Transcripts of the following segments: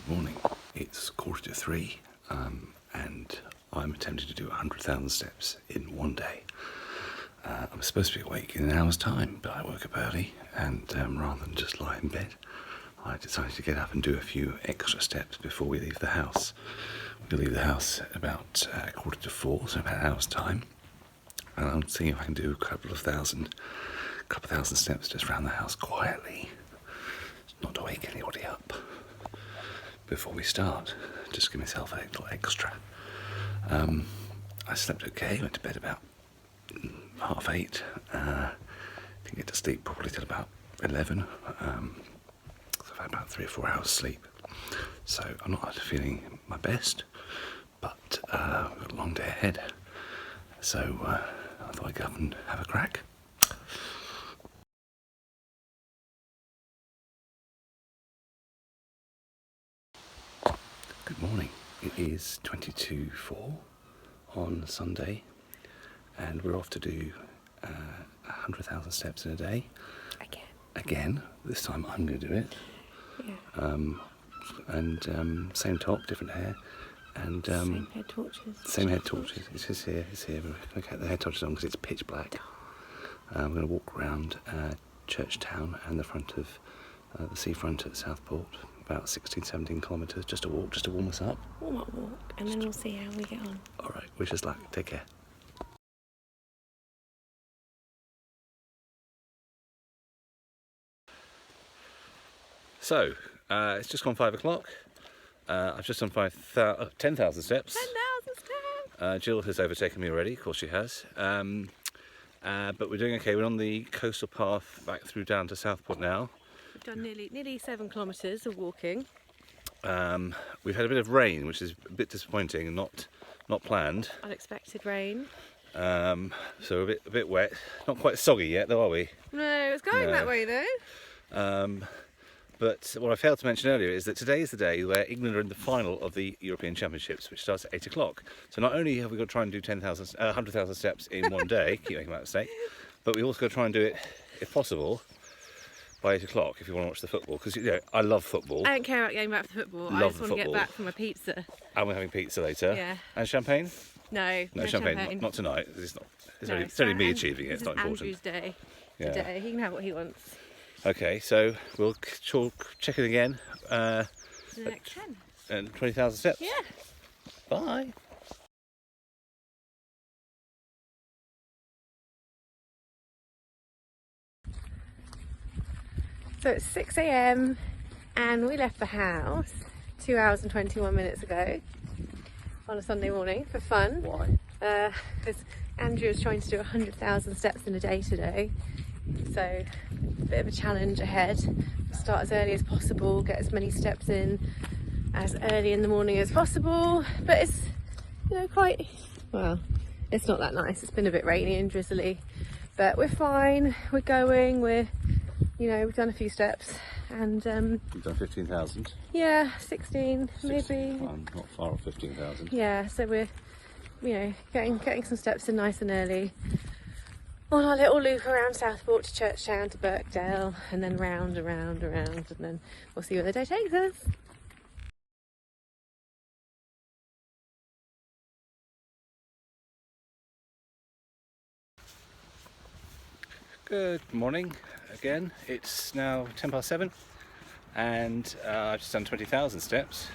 Good morning. It's 2:45, and I'm attempting to do 100,000 steps in one day. I'm supposed to be awake in an hour's time, but I woke up early, and rather than just lie in bed, I decided to get up and do a few extra steps before we leave the house. We'll leave the house about 3:45, so about an hour's time, and I'm seeing if I can do a couple of thousand steps just around the house quietly, not to wake anybody up before we start. Just give myself a little extra. I slept okay, went to bed about 8:30. Didn't get to sleep probably till about 11. So I've had about 3 or 4 hours sleep. So I'm not feeling my best, but we've got a long day ahead. So I thought I'd go up and have a crack. Good morning. It is 22:04 on Sunday, and we're off to do 100,000 steps in a day. Again. This time I'm going to do it. Yeah. Same top, different hair, and same head torches. Same head torches. It's here. We're going to get the head torches on because it's pitch black. We're going to walk around Churchtown and the front of the seafront at Southport. About 16-17 kilometres, just to walk, just to warm us up. Walk, and then we'll see how we get on. Alright, wish us luck. Take care. So, it's just gone 5 o'clock. I've just done 10,000 steps. 10,000 steps! Jill has overtaken me already, of course she has. But we're doing okay. We're on the coastal path back through down to Southport now. We've done nearly 7 kilometres of walking. We've had a bit of rain, which is a bit disappointing and not planned. Unexpected rain. So we're a bit wet. Not quite soggy yet, though, are we? No, it's going that way though. But what I failed to mention earlier is that today is the day where England are in the final of the European Championships, which starts at 8 o'clock. So not only have we got to try and do 100,000 steps in one day, keep making that mistake, but we also got to try and do it, if possible, by 8 o'clock if you want to watch the football. Because I love football. I don't care about going back for football. I just want to get back for my pizza. And we're having pizza later. Yeah. And champagne? No champagne. Not tonight. It's only me achieving it. It's not important. Andrew's day. Yeah. Today. He can have what he wants. Okay, so we'll check it again. The next 10. And 20,000 steps. Yeah. Bye. So it's 6 AM and we left the house 2 hours and 21 minutes ago on a Sunday morning for fun. Why? Because Andrew is trying to do 100,000 steps in a day today. So a bit of a challenge ahead. Start as early as possible, get as many steps in as early in the morning as possible. But it's, quite, well, it's not that nice. It's been a bit rainy and drizzly, but we're fine. We're going, we've done a few steps and You've done 15,000. Yeah, 16 maybe. I'm not far off 15,000. Yeah, so we're getting some steps in nice and early on our little loop around Southport to Churchtown to Birkdale, and then round and round and round, and then we'll see where the day takes us. Good morning again. It's now 7:10 and I've just done 20,000 steps,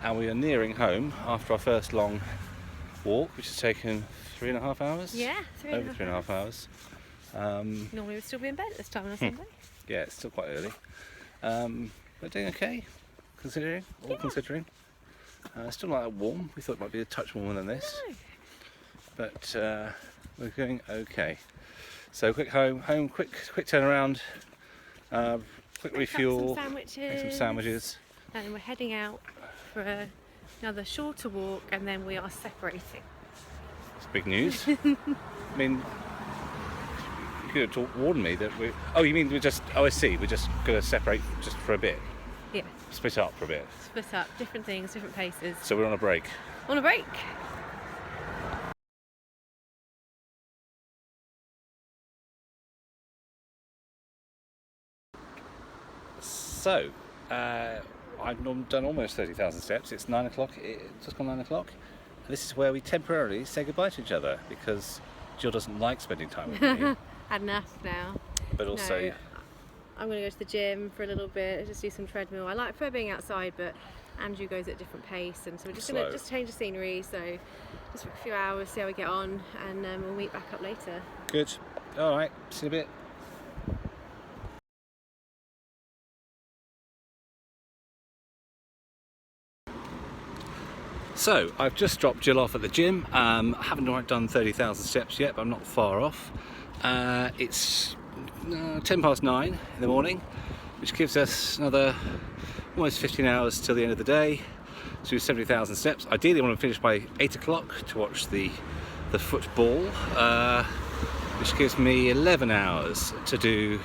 and we are nearing home after our first long walk, which has taken 3.5 hours. Yeah, over 3.5 hours. Normally we'd still be in bed at this time on a Sunday. Yeah, it's still quite early. But doing okay, considering. Still not that warm. We thought it might be a touch warmer than this. No. But we're going okay. So quick turnaround, quick refuel, make some sandwiches. And we're heading out for another shorter walk, and then we are separating. It's big news. I mean, you could have warned me that we... Oh, you mean I see, we're just going to separate just for a bit? Yeah. Split up for a bit? Split up, different things, different paces. So we're on a break? On a break. So, I've done almost 30,000 steps. It's 9 o'clock, it's just gone 9 o'clock. And this is where we temporarily say goodbye to each other because Jill doesn't like spending time with me. Had enough now. But also... No, I'm going to go to the gym for a little bit, just do some treadmill. I prefer being outside, but Andrew goes at a different pace, and so we're just going to just change the scenery. So just for a few hours, see how we get on, and we'll meet back up later. Good. All right. See you in a bit. So I've just dropped Jill off at the gym. I haven't quite done 30,000 steps yet, but I'm not far off. It's 9:10 in the morning, which gives us another almost 15 hours till the end of the day to do 70,000 steps. Ideally I want to finish by 8 o'clock to watch the football, which gives me 11 hours to do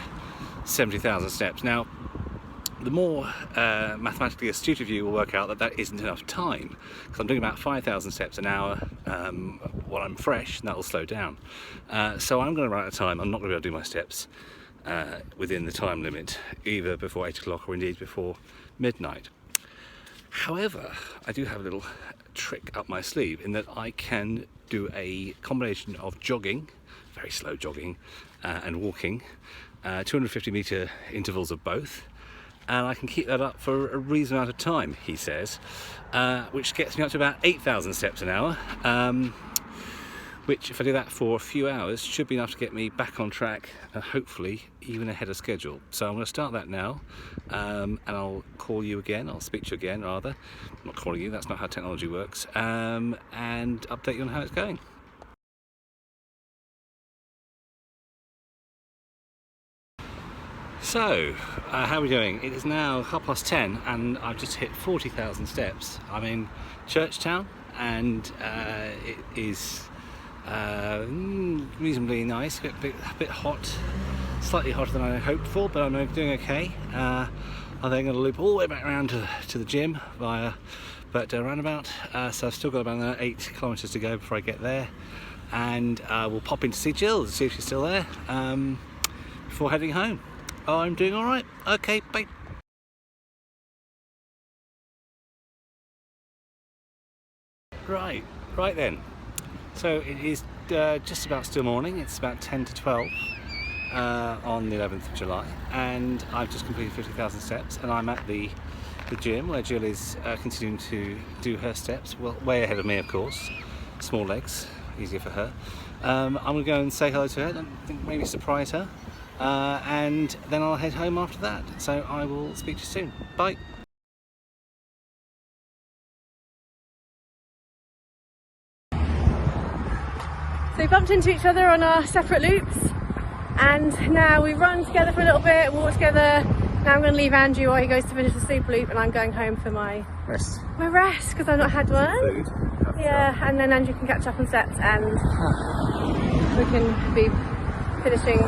70,000 steps. Now the more mathematically astute of you will work out that that isn't enough time, because I'm doing about 5,000 steps an hour while I'm fresh, and that will slow down. So I'm going to run out of time. I'm not going to be able to do my steps within the time limit, either before 8 o'clock or indeed before midnight. However, I do have a little trick up my sleeve in that I can do a combination of jogging, very slow jogging, and walking, 250 metre intervals of both. And I can keep that up for a reasonable amount of time, he says, which gets me up to about 8,000 steps an hour, which, if I do that for a few hours, should be enough to get me back on track and hopefully even ahead of schedule. So I'm going to start that now, and I'll call you again, I'll speak to you again rather. I'm not calling you, that's not how technology works, and update you on how it's going. So, how are we doing? It is now 10:30 and I've just hit 40,000 steps. I'm in Churchtown, and it is reasonably nice, a bit hot, slightly hotter than I hoped for, but I'm doing okay. I'm then going to loop all the way back around to the gym via Birkdale roundabout, so I've still got about another 8 kilometres to go before I get there, and we'll pop in to see Jill to see if she's still there before heading home. I'm doing all right. Okay, bye. Right then. So it is just about still morning. It's about 10 to 12 on the 11th of July, and I've just completed 50,000 steps, and I'm at the gym where Jill is continuing to do her steps, well, way ahead of me, of course. Small legs, easier for her. I'm going to go and say hello to her, and I think maybe surprise her. And then I'll head home after that. So I will speak to you soon. Bye. So we bumped into each other on our separate loops, and now we run together for a little bit, walk together. Now I'm going to leave Andrew while he goes to finish the super loop, and I'm going home for my rest because I've not had one. Food. Yeah, and then Andrew can catch up on steps, and we can be finishing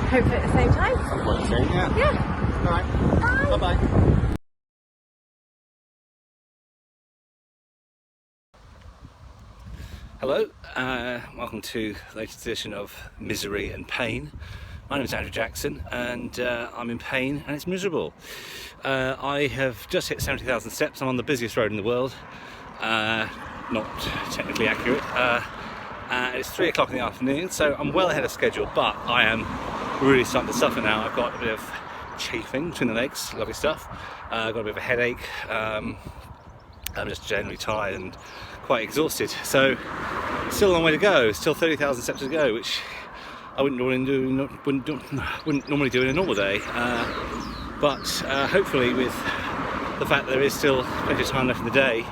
hopefully at the same time. Some point soon, yeah. Yeah. All right. Bye. Bye-bye. Hello, welcome to the latest edition of Misery and Pain. My name is Andrew Jackson, and I'm in pain and it's miserable. I have just hit 70,000 steps. I'm on the busiest road in the world. Not technically accurate. It's 3 o'clock in the afternoon, so I'm well ahead of schedule, but I am really starting to suffer now. I've got a bit of chafing between the legs, lovely stuff. I've got a bit of a headache. I'm just generally tired and quite exhausted. So still a long way to go, still 30,000 steps to go, which I wouldn't normally do in a normal day. But hopefully, with the fact that there is still plenty of time left in the day,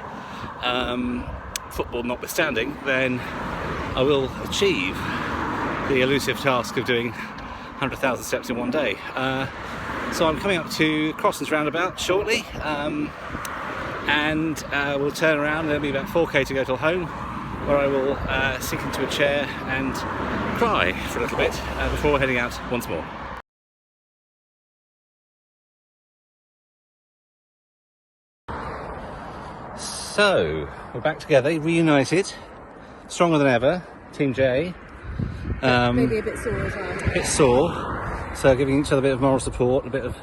football notwithstanding, then I will achieve the elusive task of doing 100,000 steps in one day. So I'm coming up to Crosslands roundabout shortly, and we'll turn around, and there'll be about 4k to go till home, where I will sink into a chair and cry for a little bit before heading out once more. So, we're back together, reunited, stronger than ever, Team J. Maybe a bit sore as well. A bit sore, so giving each other a bit of moral support, a bit of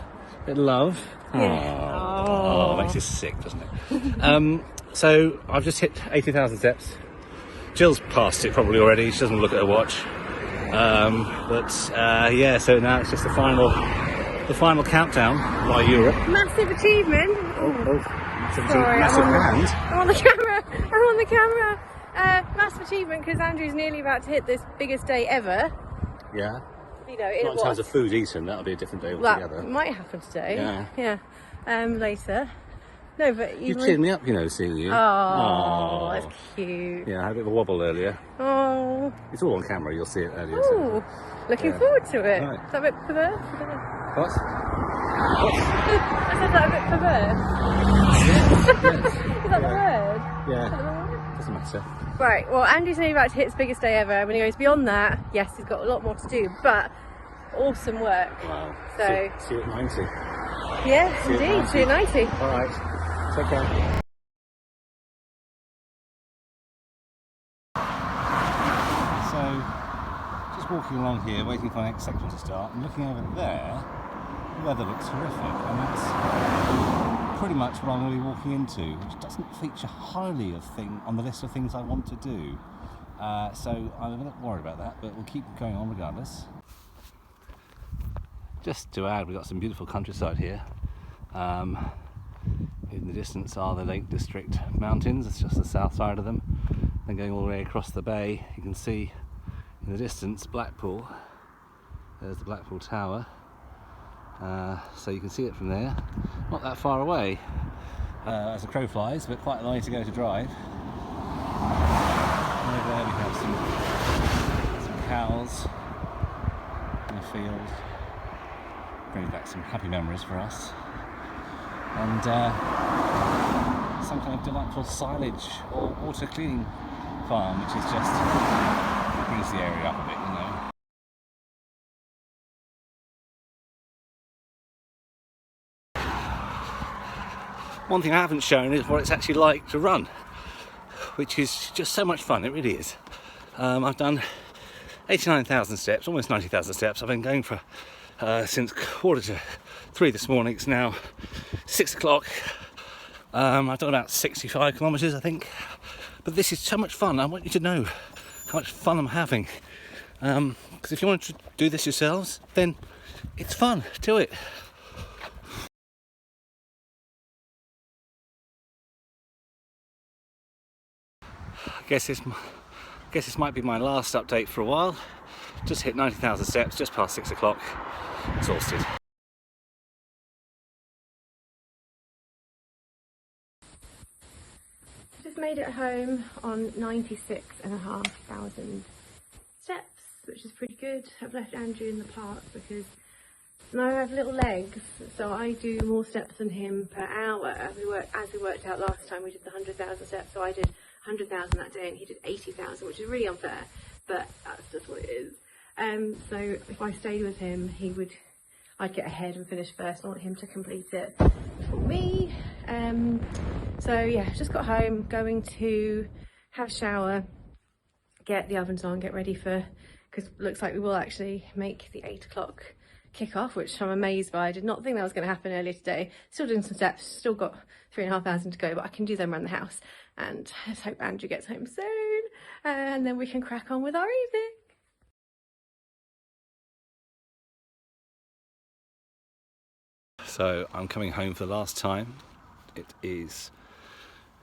love. Yeah. Oh, it makes you sick, doesn't it? So I've just hit 80,000 steps. Jill's passed it probably already. She doesn't look at her watch. Yeah, so now it's just the final countdown by Europe. Massive achievement. Sorry, Massive hand. I'm on the camera. I'm on the camera. Massive achievement because Andrew's nearly about to hit this biggest day ever. Yeah. You know, Not in terms of food eaten, that'll be a different day altogether. That might happen today. Yeah. Later. No, but You cheered me up, you know, seeing you. Oh, that's cute. Yeah, I had a bit of a wobble earlier. Oh. It's all on camera, you'll see it earlier. Oh, looking forward to it. Right. Is that a bit perverse? What? I said that a bit perverse. Is that the word? Yeah. Doesn't matter. Right, well, Andrew's nearly about to hit his biggest day ever. When he goes beyond that, yes, he's got a lot more to do, but awesome work. Wow. So, see you at 90. Yes, indeed. See you at 90. All right. Take care. So, just walking along here, waiting for the next section to start, and looking over there, the weather looks horrific, and that's pretty much what I'm going to be walking into, which doesn't feature highly on the list of things I want to do. So I'm a bit worried about that, but we'll keep going on regardless. Just to add, we've got some beautiful countryside here. In the distance are the Lake District mountains. It's just the south side of them. Then going all the way across the bay, you can see in the distance Blackpool. There's the Blackpool Tower. So you can see it from there. Not that far away as the crow flies, but quite a long way to go to drive. And over there we have some cows in the field. Brings back some happy memories for us. And some kind of delightful silage or water cleaning farm, which is just brings the area up a bit, you know. One thing I haven't shown is what it's actually like to run, which is just so much fun. It really is. I've done 89,000 steps, almost 90,000 steps. I've been going for since 2:45 this morning. It's now 6 o'clock. I've done about 65 kilometres, I think. But this is so much fun. I want you to know how much fun I'm having. Because if you want to do this yourselves, then it's fun. Do it. I guess this might be my last update for a while. Just hit 90,000 steps, just past 6 o'clock. Exhausted. Just made it home on 96,500 steps, which is pretty good. I've left Andrew in the park because now I have little legs, so I do more steps than him per hour. As we worked out last time, we did the 100,000 steps, so I did 100,000 that day and he did 80,000, which is really unfair, but that's just what it is. So if I stayed with him, I'd get ahead and finish first. I want him to complete it for me. So yeah, just got home, going to have a shower, get the ovens on, get ready because it looks like we will actually make the 8 o'clock kick-off, which I'm amazed by. I did not think that was going to happen earlier today. Still doing some steps, still got 3,500 to go, but I can do them around the house. And I just hope Andrew gets home soon, and then we can crack on with our evening. So I'm coming home for the last time. It is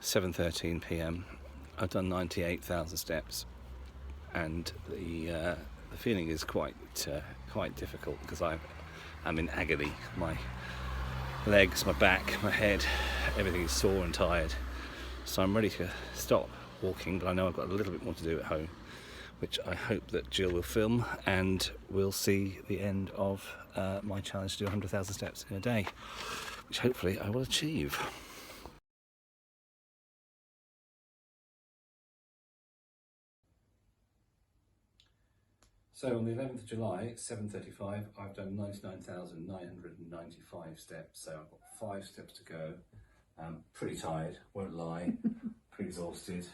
7:13 p.m. I've done 98,000 steps, and the feeling is quite difficult because I'm in agony. My legs, my back, my head, everything is sore and tired. So I'm ready to stop walking, but I know I've got a little bit more to do at home, which I hope that Jill will film, and we'll see the end of my challenge to do 100,000 steps in a day, which hopefully I will achieve. So on the 11th of July, 7:35, I've done 99,995 steps, so I've got 5 steps to go. I'm pretty tired, won't lie, pretty exhausted.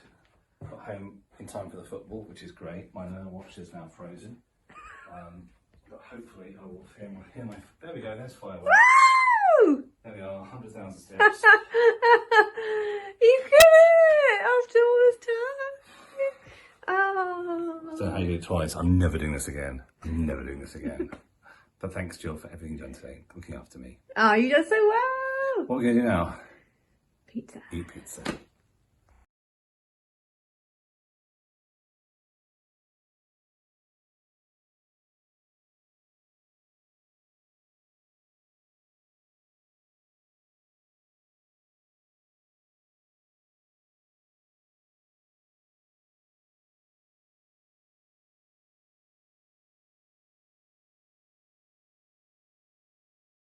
Got home in time for the football, which is great. My Nano watch is now frozen. But hopefully I will hear my there we go, there's fireworks. Woo! There we are, 100,000 steps. You did it after all this time. Oh. I don't know how you did it twice. I'm never doing this again. I'm never doing this again. But thanks, Jill, for everything you've done today, looking after me. Oh, you done so well. What are we going to do now? Pizza. Eat pizza.